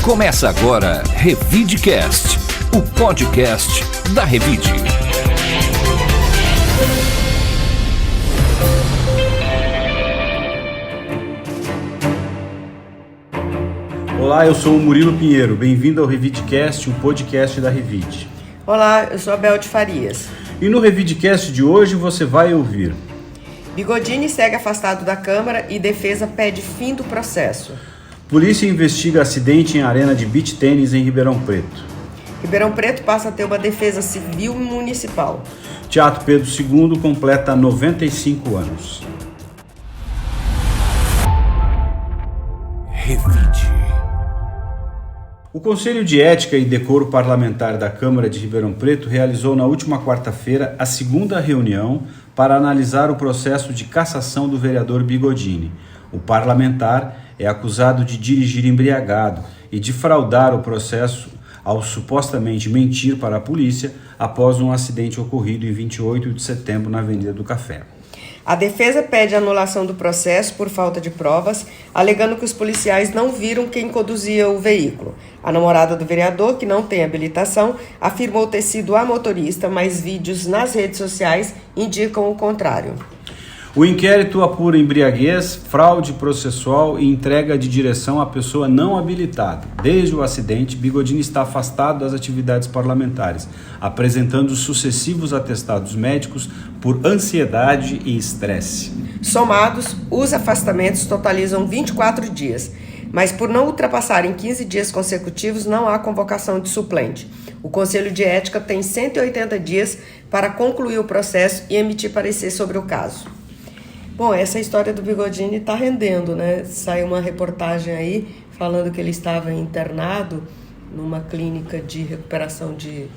Começa agora Revidecast, o podcast da Revide. Olá, eu sou o Murilo Pinheiro. Bem-vindo ao Revidecast, o podcast da Revide. Olá, eu sou a Bel de Farias. E no Revidecast de hoje você vai ouvir: Bigodini segue afastado da Câmara e defesa pede fim do processo. Polícia investiga acidente em arena de beach tênis em Ribeirão Preto. Ribeirão Preto passa a ter uma defesa civil municipal. Teatro Pedro II completa 95 anos. Revide. O Conselho de Ética e Decoro Parlamentar da Câmara de Ribeirão Preto realizou na última quarta-feira a segunda reunião para analisar o processo de cassação do vereador Bigodini. O parlamentar é acusado de dirigir embriagado e de fraudar o processo ao supostamente mentir para a polícia após um acidente ocorrido em 28 de setembro na Avenida do Café. A defesa pede a anulação do processo por falta de provas, alegando que os policiais não viram quem conduzia o veículo. A namorada do vereador, que não tem habilitação, afirmou ter sido a motorista, mas vídeos nas redes sociais indicam o contrário. O inquérito apura embriaguez, fraude processual e entrega de direção à pessoa não habilitada. Desde o acidente, Bigodini está afastado das atividades parlamentares, apresentando sucessivos atestados médicos por ansiedade e estresse. Somados, os afastamentos totalizam 24 dias, mas por não ultrapassarem 15 dias consecutivos, não há convocação de suplente. O Conselho de Ética tem 180 dias para concluir o processo e emitir parecer sobre o caso. Bom, essa história do Bigodini está rendendo, né? Saiu uma reportagem aí falando que ele estava internado numa clínica de recuperação de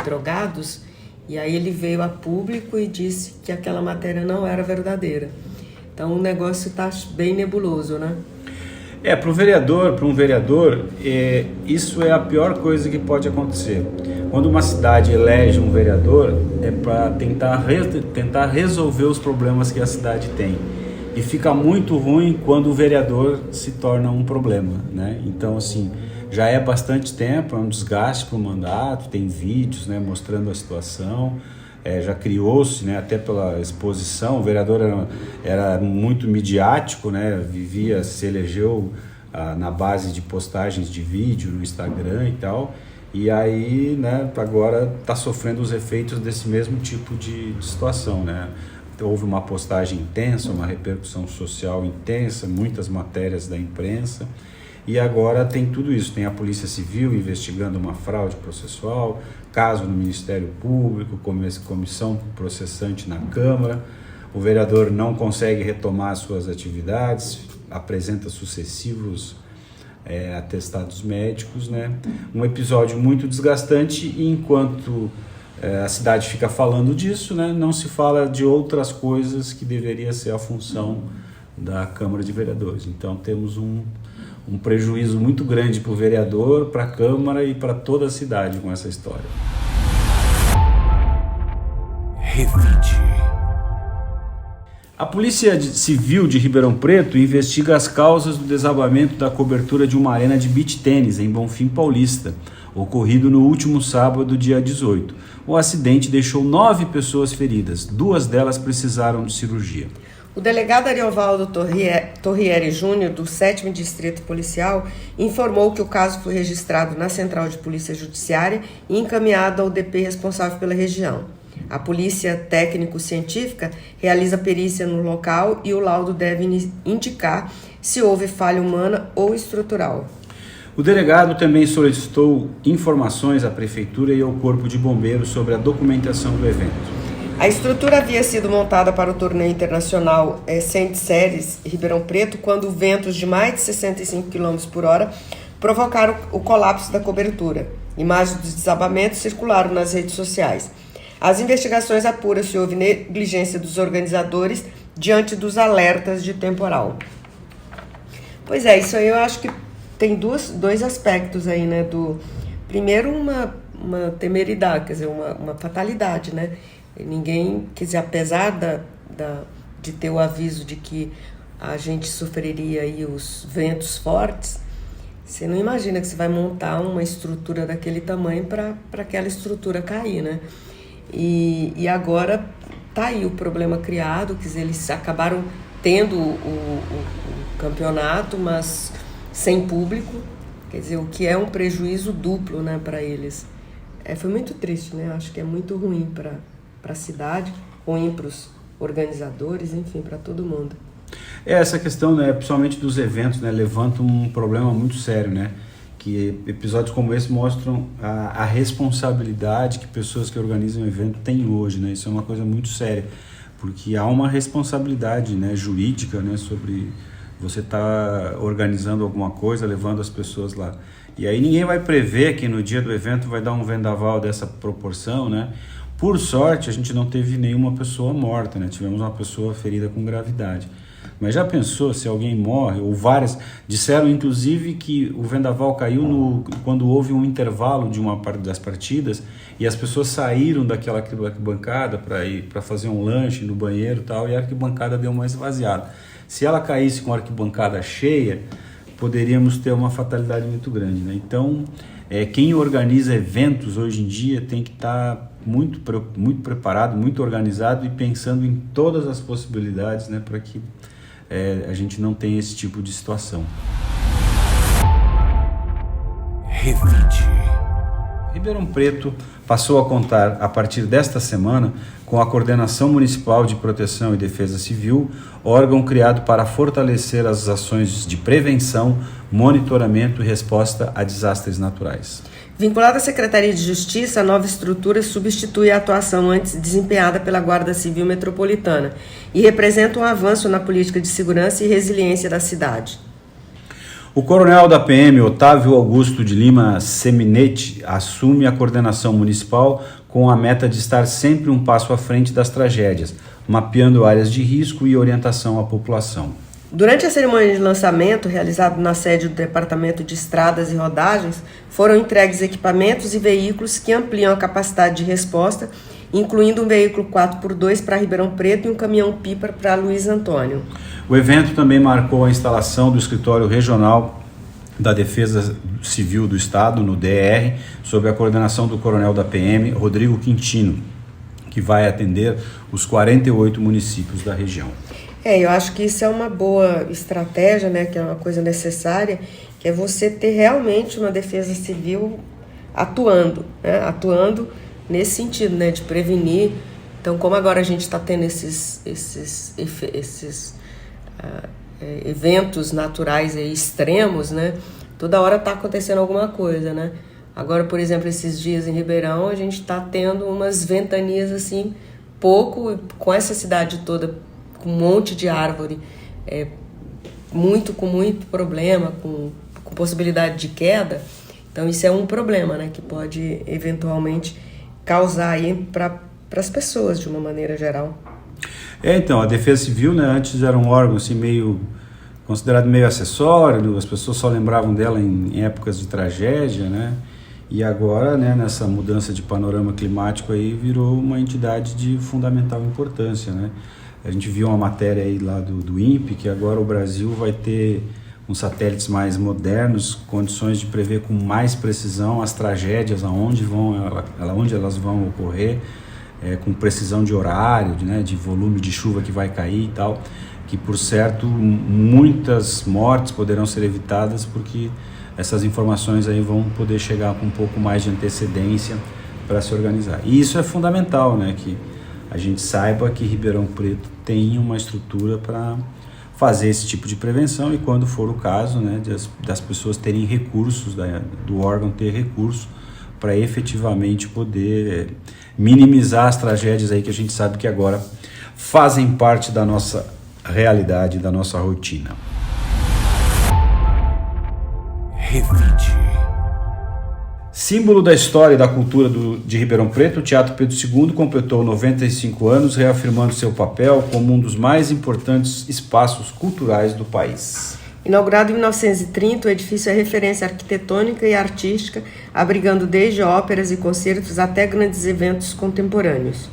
drogados, e aí ele veio a público e disse que aquela matéria não era verdadeira. Então o negócio está bem nebuloso, né? Para um vereador, isso é a pior coisa que pode acontecer. Quando uma cidade elege um vereador, é para tentar resolver os problemas que a cidade tem. E fica muito ruim quando o vereador se torna um problema, né? Então, assim, já é bastante tempo, é um desgaste para o mandato, tem vídeos, né, mostrando a situação. Já criou-se, né, até pela exposição, o vereador era muito midiático, né, se elegeu na base de postagens de vídeo no Instagram e tal, e aí, né, agora está sofrendo os efeitos desse mesmo tipo de situação, né. Houve uma postagem intensa, uma repercussão social intensa, muitas matérias da imprensa, e agora tem tudo isso, tem a Polícia Civil investigando uma fraude processual, caso no Ministério Público, comissão processante na Câmara. O vereador não consegue retomar suas atividades, apresenta sucessivos atestados médicos, né? Um episódio muito desgastante, e enquanto a cidade fica falando disso, né, não se fala de outras coisas que deveria ser a função da Câmara de Vereadores. Então temos um prejuízo muito grande para o vereador, para a Câmara e para toda a cidade com essa história. Revide. A Polícia Civil de Ribeirão Preto investiga as causas do desabamento da cobertura de uma arena de beach tênis em Bonfim Paulista, ocorrido no último sábado, dia 18. O acidente deixou 9 pessoas feridas, 2 delas precisaram de cirurgia. O delegado Ariovaldo Torriere Júnior, do 7º Distrito Policial, informou que o caso foi registrado na Central de Polícia Judiciária e encaminhado ao DP responsável pela região. A Polícia Técnico-Científica realiza perícia no local e o laudo deve indicar se houve falha humana ou estrutural. O delegado também solicitou informações à Prefeitura e ao Corpo de Bombeiros sobre a documentação do evento. A estrutura havia sido montada para o torneio internacional Saint Séries Ribeirão Preto, quando ventos de mais de 65 km por hora provocaram o colapso da cobertura. Imagens dos desabamentos circularam nas redes sociais. As investigações apuram se houve negligência dos organizadores diante dos alertas de temporal. Pois é, isso aí eu acho que tem dois aspectos aí, né? Primeiro, uma temeridade, quer dizer, uma fatalidade, né? Ninguém, quer dizer, apesar de ter o aviso de que a gente sofreria aí os ventos fortes, Você não imagina que você vai montar uma estrutura daquele tamanho para aquela estrutura cair, né? E agora tá aí o problema criado, quer dizer, eles acabaram tendo o campeonato, mas sem público, quer dizer, o que é um prejuízo duplo, né, para eles. Foi muito triste, né? Acho que é muito ruim para a cidade, ruim para os organizadores, enfim, para todo mundo. Essa questão, né, principalmente dos eventos, né, levanta um problema muito sério, né? Que episódios como esse mostram a responsabilidade que pessoas que organizam o evento têm hoje, né? Isso é uma coisa muito séria, porque há uma responsabilidade, né, jurídica, né, sobre você estar organizando alguma coisa, levando as pessoas lá. E aí ninguém vai prever que no dia do evento vai dar um vendaval dessa proporção, né? Por sorte, a gente não teve nenhuma pessoa morta, né? Tivemos uma pessoa ferida com gravidade. Mas já pensou se alguém morre, ou várias? Disseram inclusive que o vendaval caiu quando houve um intervalo de uma parte das partidas e as pessoas saíram daquela arquibancada para fazer um lanche no banheiro e tal, e a arquibancada deu uma esvaziada. Se ela caísse com a arquibancada cheia, poderíamos ter uma fatalidade muito grande, né? Então, quem organiza eventos hoje em dia tem que estar muito preparado, muito organizado e pensando em todas as possibilidades, né, para que a gente não tenha esse tipo de situação. Revide. Ribeirão Preto passou a contar, a partir desta semana, com a Coordenação Municipal de Proteção e Defesa Civil, órgão criado para fortalecer as ações de prevenção, monitoramento e resposta a desastres naturais. Vinculada à Secretaria de Justiça, a nova estrutura substitui a atuação antes desempenhada pela Guarda Civil Metropolitana e representa um avanço na política de segurança e resiliência da cidade. O coronel da PM, Otávio Augusto de Lima Seminetti, assume a coordenação municipal com a meta de estar sempre um passo à frente das tragédias, mapeando áreas de risco e orientação à população. Durante a cerimônia de lançamento, realizada na sede do Departamento de Estradas e Rodagens, foram entregues equipamentos e veículos que ampliam a capacidade de resposta, incluindo um veículo 4x2 para Ribeirão Preto e um caminhão-pipa para Luiz Antônio. O evento também marcou a instalação do Escritório Regional da Defesa Civil do Estado, no DR, sob a coordenação do coronel da PM, Rodrigo Quintino, que vai atender os 48 municípios da região. Eu acho que isso é uma boa estratégia, né, que é uma coisa necessária, que é você ter realmente uma defesa civil atuando, né, atuando nesse sentido, né, de prevenir. Então, como agora a gente está tendo esses eventos naturais aí extremos, né, toda hora está acontecendo alguma coisa, né. Agora, por exemplo, esses dias em Ribeirão, a gente está tendo umas ventanias assim, com essa cidade toda, com um monte de árvore, com muito problema, com possibilidade de queda. Então isso é um problema, né, que pode eventualmente causar aí para as pessoas de uma maneira geral. Então, a Defesa Civil, né, antes era um órgão assim, considerado meio acessório, as pessoas só lembravam dela em épocas de tragédia, né? E agora, né, nessa mudança de panorama climático aí, virou uma entidade de fundamental importância, né? A gente viu uma matéria aí lá do INPE, que agora o Brasil vai ter uns satélites mais modernos, condições de prever com mais precisão as tragédias, onde elas vão ocorrer, com precisão de horário, né, de volume de chuva que vai cair e tal, que por certo muitas mortes poderão ser evitadas porque essas informações aí vão poder chegar com um pouco mais de antecedência para se organizar. E isso é fundamental, né, que a gente saiba que Ribeirão Preto tem uma estrutura para fazer esse tipo de prevenção e, quando for o caso, né, das pessoas terem recursos, do órgão ter recursos para efetivamente poder minimizar as tragédias aí que a gente sabe que agora fazem parte da nossa realidade, da nossa rotina. Revide. Símbolo da história e da cultura de Ribeirão Preto, o Teatro Pedro II completou 95 anos, reafirmando seu papel como um dos mais importantes espaços culturais do país. Inaugurado em 1930, o edifício é referência arquitetônica e artística, abrigando desde óperas e concertos até grandes eventos contemporâneos.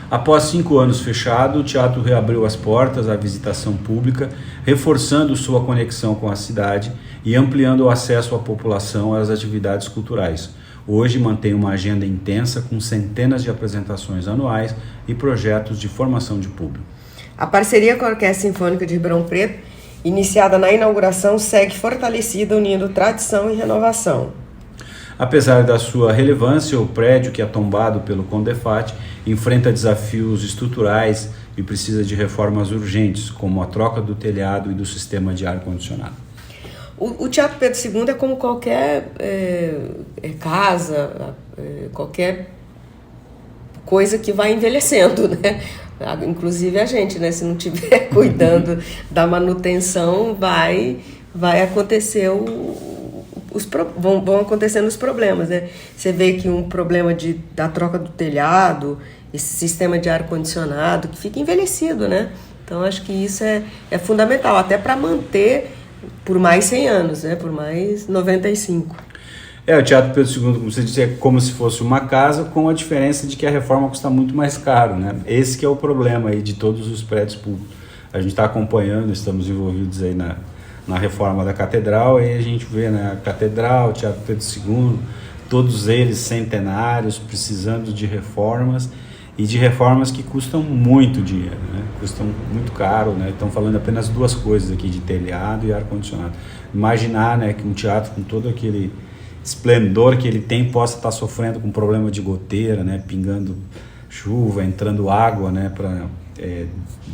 Após 5 anos fechado, o teatro reabriu as portas à visitação pública, reforçando sua conexão com a cidade e ampliando o acesso à população às atividades culturais. Hoje mantém uma agenda intensa com centenas de apresentações anuais e projetos de formação de público. A parceria com a Orquestra Sinfônica de Ribeirão Preto, iniciada na inauguração, segue fortalecida, unindo tradição e renovação. Apesar da sua relevância, o prédio, que é tombado pelo Condefat, enfrenta desafios estruturais e precisa de reformas urgentes, como a troca do telhado e do sistema de ar-condicionado. O Teatro Pedro II é como qualquer casa, qualquer coisa que vai envelhecendo, né? Inclusive a gente, né? Se não estiver cuidando da manutenção, vai acontecer vão acontecendo os problemas, né? Você vê que um problema da troca do telhado, esse sistema de ar-condicionado, que fica envelhecido, né? Então, acho que isso é fundamental, até para manter por mais 100 anos, né? Por mais 95. O Teatro Pedro II, como você disse, é como se fosse uma casa, com a diferença de que a reforma custa muito mais caro, né? Esse que é o problema aí de todos os prédios públicos. A gente está acompanhando, estamos envolvidos aí na reforma da Catedral, e a gente vê, né, a Catedral, o Teatro Pedro II, todos eles centenários, precisando de reformas, e de reformas que custam muito dinheiro, né? Custam muito caro, né? Estão falando apenas 2 coisas aqui, de telhado e ar-condicionado. Imaginar, né, que um teatro com todo aquele esplendor que ele tem possa estar sofrendo com problema de goteira, né, pingando chuva, entrando água, né, para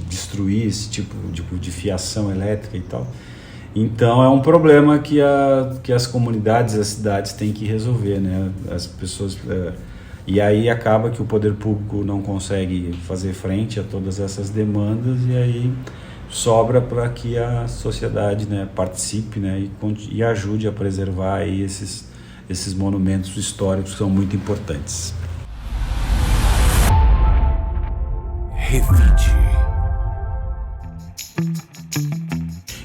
destruir esse tipo de fiação elétrica e tal. Então é um problema que as comunidades, as cidades têm que resolver, né? As pessoas e aí acaba que o poder público não consegue fazer frente a todas essas demandas, e aí sobra para que a sociedade, né, participe, né, e ajude a preservar aí esses monumentos históricos que são muito importantes. Revide.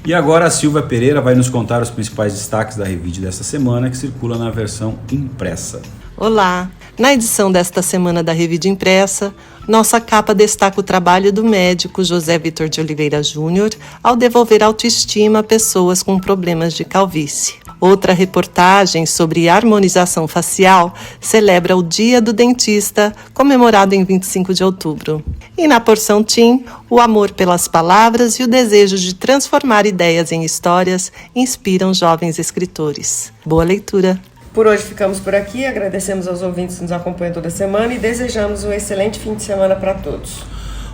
E agora a Silvia Pereira vai nos contar os principais destaques da Revide desta semana, que circula na versão impressa. Olá! Na edição desta semana da Revide Impressa, nossa capa destaca o trabalho do médico José Vitor de Oliveira Júnior ao devolver autoestima a pessoas com problemas de calvície. Outra reportagem sobre harmonização facial celebra o Dia do Dentista, comemorado em 25 de outubro. E na porção Teen, o amor pelas palavras e o desejo de transformar ideias em histórias inspiram jovens escritores. Boa leitura! Por hoje ficamos por aqui, agradecemos aos ouvintes que nos acompanham toda semana e desejamos um excelente fim de semana para todos.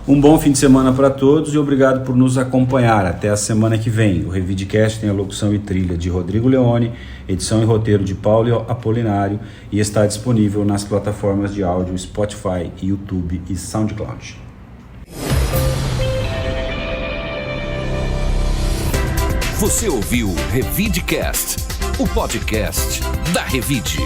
Um bom fim de semana para todos e obrigado por nos acompanhar. Até a semana que vem. O Revidecast tem a locução e trilha de Rodrigo Leone, edição e roteiro de Paulo Apolinário e está disponível nas plataformas de áudio Spotify, YouTube e SoundCloud. Você ouviu Revidecast, o podcast da Revide.